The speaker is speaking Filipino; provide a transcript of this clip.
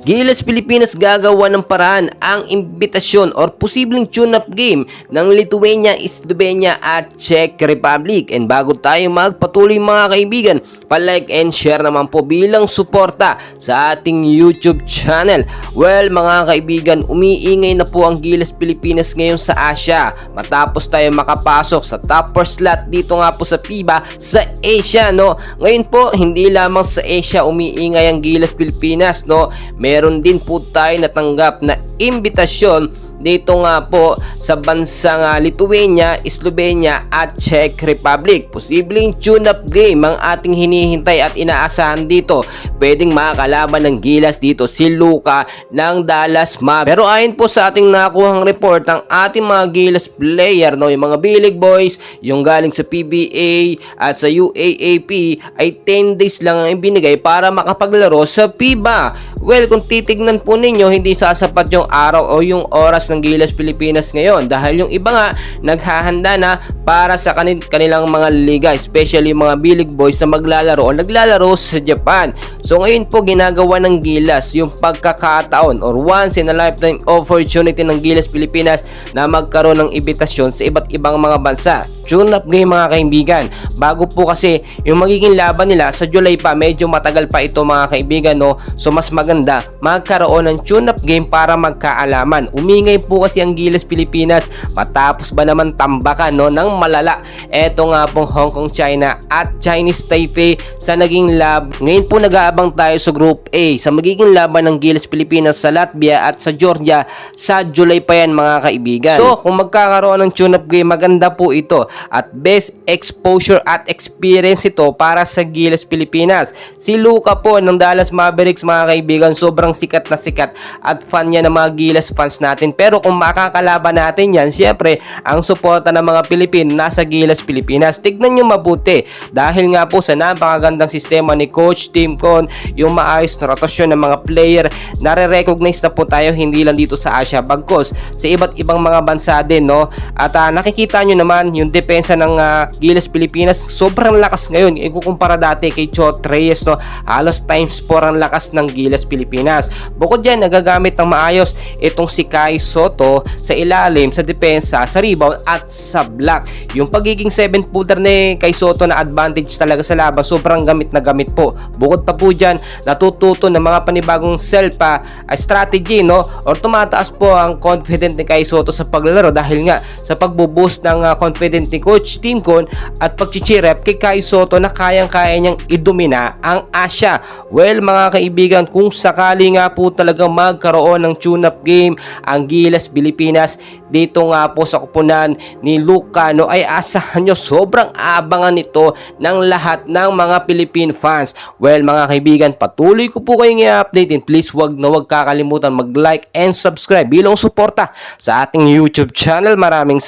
Gilas Pilipinas gagawa ng paraan ang imbitasyon or posibleng tune-up game ng Lithuania, Slovenia at Czech Republic. And bago tayo magpatuloy mga kaibigan, palike and share naman po bilang suporta sa ating YouTube channel. Well mga kaibigan, umiingay na po ang Gilas Pilipinas ngayon sa Asia matapos tayo makapasok sa top 4 slot dito nga po sa FIBA sa Asia, no. Ngayon po, hindi lamang sa Asia umiingay ang Gilas Pilipinas, no. Meron din po tayo natanggap na imbitasyon dito nga po sa bansang Lithuania, Slovenia at Czech Republic. Posibleng tune-up game ang ating hinihintay at inaasahan dito. Pwedeng makakalaban ng Gilas dito si Luka ng Dallas Mavericks. Pero ayon po sa ating nakuhang report, ang ating mga Gilas player, no, yung mga Bilig Boys, yung galing sa PBA at sa UAAP ay 10 days lang ang binigay para makapaglaro sa FIBA. Well, kung titignan po ninyo, hindi sasapat yung araw o yung oras ng Gilas Pilipinas ngayon dahil yung iba nga naghahanda na para sa kanilang mga liga, especially yung mga Bilig Boys na maglalaro o naglalaro sa Japan. So ngayon po ginagawa ng Gilas yung pagkakataon or once in a lifetime opportunity ng Gilas Pilipinas na magkaroon ng imbitasyon sa iba't ibang mga bansa. Tune-up game mga kaibigan. Bago po kasi yung magiging laban nila sa July pa, medyo matagal pa ito mga kaibigan, no. So mas maganda magkaroon ng tune-up game para magkaalaman. Umingay po kasi ang Gilas Pilipinas matapos ba naman tambakan, no, ng malala eto nga pong Hong Kong, China at Chinese Taipei sa naging lab. Ngayon po nag-aabang tayo sa Group A sa magiging laban ng Gilas Pilipinas sa Latvia at sa Georgia sa July pa yan mga kaibigan. So kung magkakaroon ng tune-up game, maganda po ito at best exposure at experience ito para sa Gilas Pilipinas. Si Luka po ng Dallas Mavericks mga kaibigan, sobrang sikat na sikat at fan niya ng mga Gilas fans natin. Pero kung makakalaban natin yan, syempre ang suporta ng mga Pilipino nasa Gilas Pilipinas. Tignan nyo mabuti dahil nga po sa napakagandang sistema ni Coach Tim Con, yung maayos na rotasyon ng mga player, nare-recognize na po tayo hindi lang dito sa Asia bagkos sa iba't ibang mga bansa din, no. At nakikita nyo naman yung depensa ng Gilas Pilipinas, sobrang lakas ngayon ikukumpara dati kay Chot Reyes, no. Halos times 4 ang lakas ng Gilas Pilipinas. Bukod dyan, nagagamit ng maayos itong si Kai Sotto sa ilalim, sa depensa, sa rebound at sa block. Yung pagiging 7-footer ni Kai Sotto na advantage talaga sa laban, sobrang gamit na gamit po. Bukod pa po dyan, natututo ng mga panibagong self strategy, no, or tumataas po ang confident ni Kai Sotto sa paglalaro dahil nga sa pagbo-boost ng confident ni Coach Tim Con at pagchichirep kay Kai Sotto na kayang-kaya niyang idumina ang Asia. Well mga kaibigan, kung sakali nga po talagang magkaroon ng tune-up game ang Gilas Pilipinas dito nga po sa kupunan ni Luka, no, ay asahan nyo sobrang abangan nito ng lahat ng mga Philippine fans. Well mga kaibigan, patuloy ko po kayong i-update, and please wag kakalimutan mag-like and subscribe bilang suporta sa ating YouTube channel. Maraming